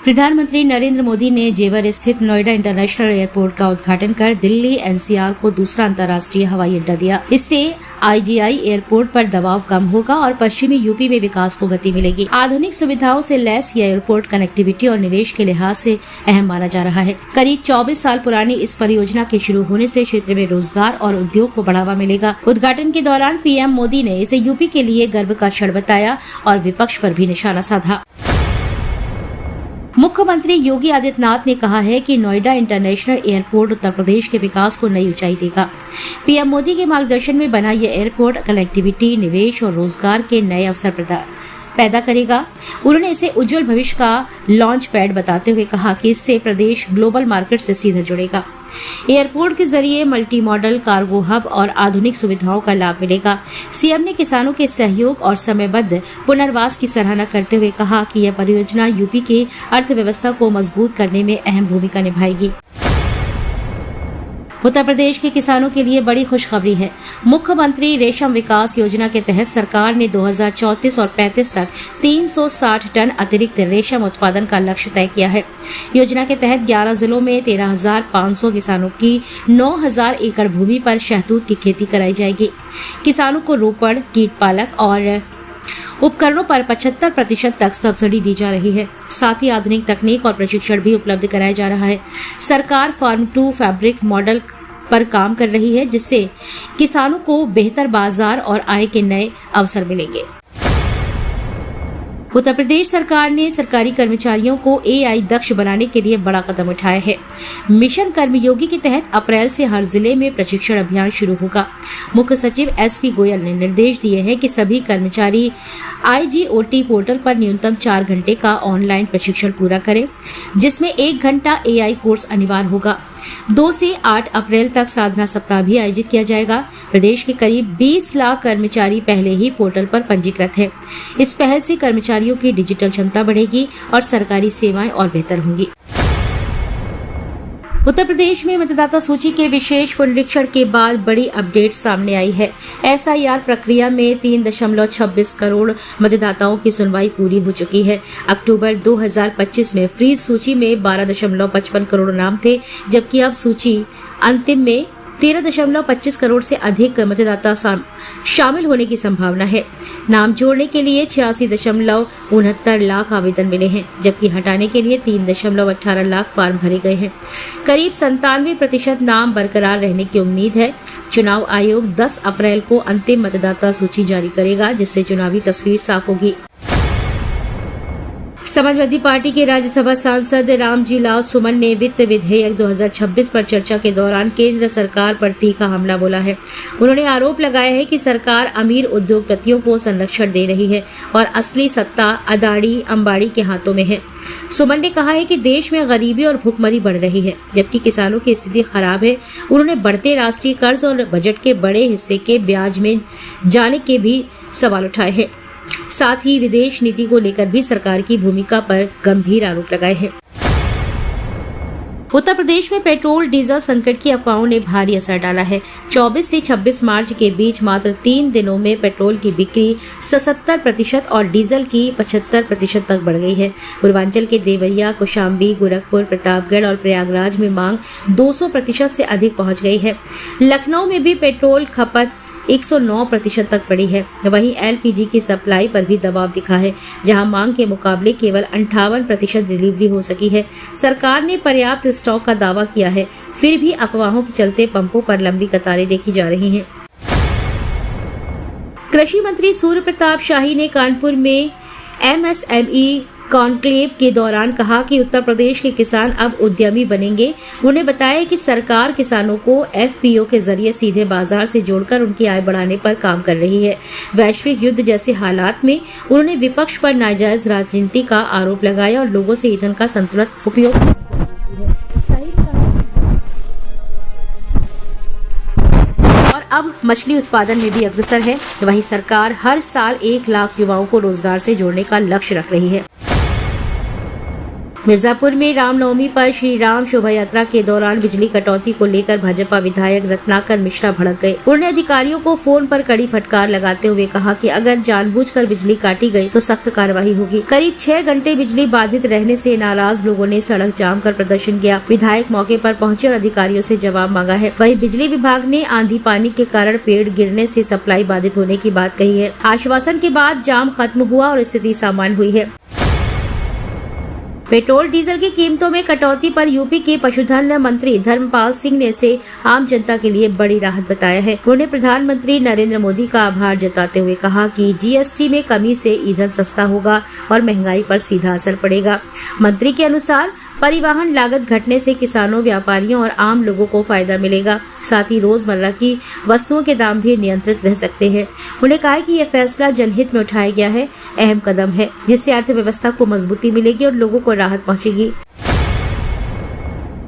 प्रधानमंत्री नरेंद्र मोदी ने जेवर स्थित नोएडा इंटरनेशनल एयरपोर्ट का उद्घाटन कर दिल्ली एनसीआर को दूसरा अंतर्राष्ट्रीय हवाई अड्डा दिया। इससे आईजीआई एयरपोर्ट पर दबाव कम होगा और पश्चिमी यूपी में विकास को गति मिलेगी। आधुनिक सुविधाओं से लैस यह एयरपोर्ट कनेक्टिविटी और निवेश के लिहाज से अहम माना जा रहा है। करीब 24 साल पुरानी इस परियोजना के शुरू होने से क्षेत्र में रोजगार और उद्योग को बढ़ावा मिलेगा। उद्घाटन के दौरान पीएम मोदी ने इसे यूपी के लिए गर्व का क्षण बताया और विपक्ष पर भी निशाना साधा। मुख्यमंत्री योगी आदित्यनाथ ने कहा है कि नोएडा इंटरनेशनल एयरपोर्ट उत्तर प्रदेश के विकास को नई ऊंचाई देगा। पीएम मोदी के मार्गदर्शन में बना यह एयरपोर्ट कनेक्टिविटी, निवेश और रोजगार के नए अवसर पैदा करेगा। उन्होंने इसे उज्जवल भविष्य का लॉन्च पैड बताते हुए कहा कि इससे प्रदेश ग्लोबल मार्केट से सीधा जुड़ेगा। एयरपोर्ट के जरिए मल्टी मॉडल कार्गो हब और आधुनिक सुविधाओं का लाभ मिलेगा। सीएम ने किसानों के सहयोग और समयबद्ध पुनर्वास की सराहना करते हुए कहा कि यह परियोजना यूपी की अर्थव्यवस्था को मजबूत करने में अहम भूमिका निभाएगी। उत्तर प्रदेश के किसानों के लिए बड़ी खुशखबरी है। मुख्यमंत्री रेशम विकास योजना के तहत सरकार ने 2034 और 35 तक 360 टन अतिरिक्त रेशम उत्पादन का लक्ष्य तय किया है। योजना के तहत 11 जिलों में 13,500 किसानों की 9,000 एकड़ भूमि पर शहतूत की खेती कराई जाएगी। किसानों को रोपड़, कीट पालक और उपकरणों पर 75% तक सब्सिडी दी जा रही है। साथ ही आधुनिक तकनीक और प्रशिक्षण भी उपलब्ध कराया जा रहा है। सरकार फार्म टू फैब्रिक मॉडल पर काम कर रही है, जिससे किसानों को बेहतर बाजार और आय के नए अवसर मिलेंगे। उत्तर प्रदेश सरकार ने सरकारी कर्मचारियों को एआई दक्ष बनाने के लिए बड़ा कदम उठाया है। मिशन कर्मयोगी के तहत अप्रैल से हर जिले में प्रशिक्षण अभियान शुरू होगा। मुख्य सचिव एसपी गोयल ने निर्देश दिए हैं कि सभी कर्मचारी आईजीओटी पोर्टल पर न्यूनतम 4 घंटे का ऑनलाइन प्रशिक्षण पूरा करें, जिसमें 1 घंटा एआई कोर्स अनिवार्य होगा। 2 से 8 अप्रैल तक साधना सप्ताह भी आयोजित किया जाएगा। प्रदेश के करीब 20 लाख कर्मचारी पहले ही पोर्टल पर पंजीकृत है। इस पहल से कर्मचारियों की डिजिटल क्षमता बढ़ेगी और सरकारी सेवाएं और बेहतर होंगी। उत्तर प्रदेश में मतदाता सूची के विशेष पुनरीक्षण के बाद बड़ी अपडेट सामने आई है। एसआईआर प्रक्रिया में 3.26 करोड़ मतदाताओं की सुनवाई पूरी हो चुकी है। अक्टूबर 2025 में फ्रीज सूची में 12.55 करोड़ नाम थे, जबकि अब सूची अंतिम में 13.25 करोड़ से अधिक मतदाता शामिल होने की संभावना है। नाम जोड़ने के लिए 86.69 लाख आवेदन मिले हैं, जबकि हटाने के लिए 3.18 लाख फॉर्म भरे गए हैं। करीब 97% नाम बरकरार रहने की उम्मीद है। चुनाव आयोग 10 अप्रैल को अंतिम मतदाता सूची जारी करेगा, जिससे चुनावी तस्वीर साफ होगी। समाजवादी पार्टी के राज्यसभा सांसद रामजी लाल सुमन ने वित्त विधेयक 2026 पर चर्चा के दौरान केंद्र सरकार पर तीखा हमला बोला है। उन्होंने आरोप लगाया है कि सरकार अमीर उद्योगपतियों को संरक्षण दे रही है और असली सत्ता अदानी अंबानी के हाथों में है। सुमन ने कहा है कि देश में गरीबी और भुखमरी बढ़ रही है, जबकि किसानों की स्थिति खराब है। उन्होंने बढ़ते राष्ट्रीय कर्ज और बजट के बड़े हिस्से के ब्याज में जाने के भी सवाल उठाए हैं। साथ ही विदेश नीति को लेकर भी सरकार की भूमिका पर गंभीर आरोप लगाए हैं। उत्तर प्रदेश में पेट्रोल डीजल संकट की अफवाहों ने भारी असर डाला है। 24 से 26 मार्च के बीच मात्र 3 दिनों में पेट्रोल की बिक्री 77% और डीजल की 75% तक बढ़ गई है। पूर्वांचल के देवरिया, कौशाम्बी, गोरखपुर, प्रतापगढ़ और प्रयागराज में मांग 200% से अधिक पहुंच गई है। लखनऊ में भी पेट्रोल खपत 109% तक बढ़ी है। वहीं एलपीजी की सप्लाई पर भी दबाव दिखा है, जहां मांग के मुकाबले केवल 58% डिलीवरी हो सकी है। सरकार ने पर्याप्त स्टॉक का दावा किया है, फिर भी अफवाहों के चलते पंपों पर लंबी कतारें देखी जा रही हैं। कृषि मंत्री सूर्य प्रताप शाही ने कानपुर में एमएसएमई कॉन्क्लेव के दौरान कहा कि उत्तर प्रदेश के किसान अब उद्यमी बनेंगे। उन्होंने बताया कि सरकार किसानों को एफपीओ के जरिए सीधे बाजार से जोड़कर उनकी आय बढ़ाने पर काम कर रही है। वैश्विक युद्ध जैसे हालात में उन्होंने विपक्ष पर नाजायज राजनीति का आरोप लगाया और लोगों से ईंधन का संतुलित उपयोग और अब मछली उत्पादन में भी अग्रसर है। वहीं सरकार हर साल 1 लाख युवाओं को रोजगार से जोड़ने का लक्ष्य रख रही है। मिर्जापुर में रामनवमी पर श्री राम शोभा यात्रा के दौरान बिजली कटौती को लेकर भाजपा विधायक रत्नाकर मिश्रा भड़क गए। उन्होंने अधिकारियों को फोन पर कड़ी फटकार लगाते हुए कहा कि अगर जानबूझकर बिजली काटी गई तो सख्त कार्रवाई होगी। करीब 6 घंटे बिजली बाधित रहने से नाराज लोगों ने सड़क जाम कर प्रदर्शन किया। विधायक मौके पर पहुंचे और अधिकारियों से जवाब मांगा है। वहीं बिजली विभाग ने आंधी पानी के कारण पेड़ गिरने से सप्लाई बाधित होने की बात कही है। आश्वासन के बाद जाम खत्म हुआ और स्थिति सामान्य हुई है। पेट्रोल डीजल की कीमतों में कटौती पर यूपी के पशुधन मंत्री धर्मपाल सिंह ने इसे आम जनता के लिए बड़ी राहत बताया है। उन्होंने प्रधानमंत्री नरेंद्र मोदी का आभार जताते हुए कहा कि जीएसटी में कमी से ईंधन सस्ता होगा और महंगाई पर सीधा असर पड़ेगा। मंत्री के अनुसार परिवहन लागत घटने से किसानों, व्यापारियों और आम लोगों को फायदा मिलेगा। साथ ही रोजमर्रा की वस्तुओं के दाम भी नियंत्रित रह सकते हैं। उन्होंने कहा कि यह फैसला जनहित में उठाया गया है, अहम कदम है जिससे अर्थव्यवस्था को मजबूती मिलेगी और लोगों को राहत पहुंचेगी।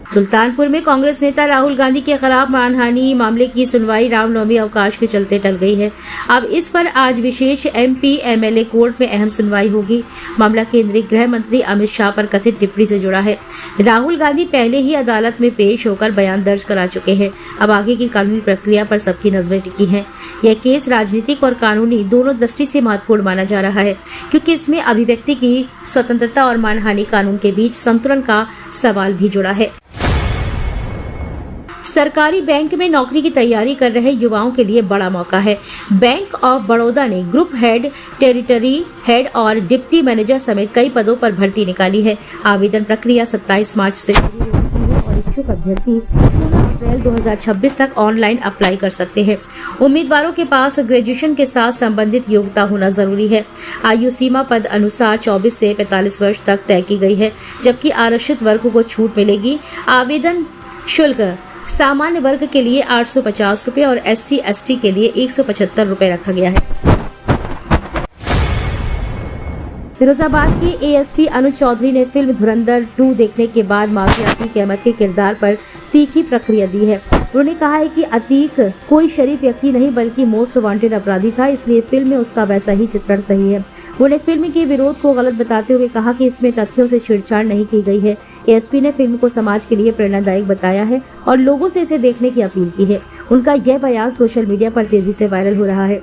सुल्तानपुर में कांग्रेस नेता राहुल गांधी के खिलाफ मानहानि मामले की सुनवाई रामनवमी अवकाश के चलते टल गई है। अब इस पर आज विशेष एमपी एमएलए कोर्ट में अहम सुनवाई होगी। मामला केंद्रीय गृह मंत्री अमित शाह पर कथित टिप्पणी से जुड़ा है। राहुल गांधी पहले ही अदालत में पेश होकर बयान दर्ज करा चुके हैं। अब आगे की कानूनी प्रक्रिया पर सबकी नजरें टिकी हैं। यह केस राजनीतिक और कानूनी दोनों दृष्टि से महत्वपूर्ण माना जा रहा है, क्योंकि इसमें अभिव्यक्ति की स्वतंत्रता और मानहानि कानून के बीच संतुलन का सवाल भी जुड़ा है। सरकारी बैंक में नौकरी की तैयारी कर रहे युवाओं के लिए बड़ा मौका है। बैंक ऑफ बड़ौदा ने ग्रुप हेड, टेरिटरी हेड और डिप्टी मैनेजर समेत कई पदों पर भर्ती निकाली है। आवेदन प्रक्रिया 27 मार्च से शुरू हो रही है और इच्छुक अभ्यर्थी 16 अप्रैल 2026 तक ऑनलाइन अप्लाई कर सकते हैं। उम्मीदवारों के पास ग्रेजुएशन के साथ संबंधित योग्यता होना जरूरी है। आयु सीमा पद अनुसार 24 से 45 वर्ष तक तय की गई है, जबकि आरक्षित वर्ग को छूट मिलेगी। आवेदन शुल्क सामान्य वर्ग के लिए 850 रुपए और SC ST के लिए 175 रुपए रखा गया है। फिरोजाबाद की ASP अनुज चौधरी ने फिल्म धुरंधर 2 देखने के बाद माफिया अतीक अहमद के किरदार पर तीखी प्रतिक्रिया दी है। उन्होंने कहा है कि अतीक कोई शरीफ व्यक्ति नहीं बल्कि मोस्ट वांटेड अपराधी था, इसलिए फिल्म में उसका वैसा ही चित्रण सही है। उन्होंने फिल्म के विरोध को गलत बताते हुए कहा कि इसमें तथ्यों से छेड़छाड़ नहीं की गई है। ASP ने फिल्म को समाज के लिए प्रेरणादायक बताया है और लोगों से इसे देखने की अपील की है। उनका यह बयान सोशल मीडिया पर तेजी से वायरल हो रहा है।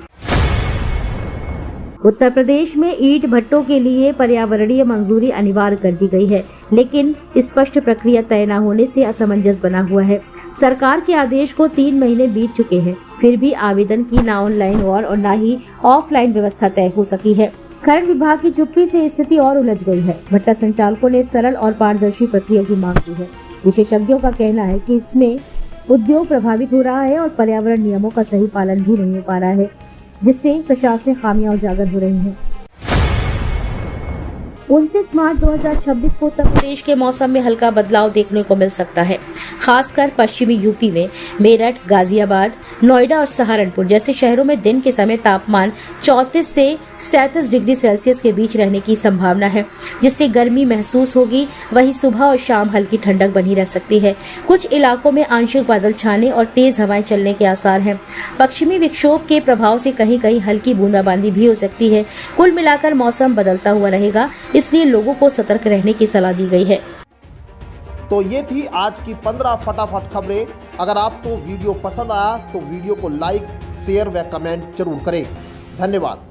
उत्तर प्रदेश में ईंट भट्टों के लिए पर्यावरणीय मंजूरी अनिवार्य कर दी गई है, लेकिन स्पष्ट प्रक्रिया तय न होने से असमंजस बना हुआ है। सरकार के आदेश को 3 महीने बीत चुके हैं, फिर भी आवेदन की न ऑनलाइन और न ही ऑफलाइन व्यवस्था तय हो सकी है। खनन विभाग की चुप्पी से स्थिति और उलझ गई है। भट्टा संचालकों ने सरल और पारदर्शी प्रक्रिया की मांग की है। विशेषज्ञों का कहना है कि इसमें उद्योग प्रभावित हो रहा है और पर्यावरण नियमों का सही पालन भी नहीं हो पा रहा है, जिससे प्रशासनिक खामियां उजागर हो रही हैं। 29 मार्च 2026 को उत्तर प्रदेश के मौसम में हल्का बदलाव देखने को मिल सकता है। खासकर पश्चिमी यूपी में मेरठ, गाजियाबाद, नोएडा और सहारनपुर जैसे शहरों में दिन के समय तापमान 34 से 37 डिग्री सेल्सियस के बीच रहने की संभावना है, जिससे गर्मी महसूस होगी। वहीं सुबह और शाम हल्की ठंडक बनी रह सकती है। कुछ इलाकों में आंशिक बादल छाने और तेज हवाएं चलने के आसार हैं। पश्चिमी विक्षोभ के प्रभाव से कहीं कहीं हल्की बूंदाबांदी भी हो सकती है। कुल मिलाकर मौसम बदलता हुआ रहेगा, इसलिए लोगों को सतर्क रहने की सलाह दी गई है। तो ये थी आज की 15 फटाफट खबरें। अगर आपको वीडियो पसंद आया तो वीडियो को लाइक, शेयर व कमेंट जरूर करें। धन्यवाद।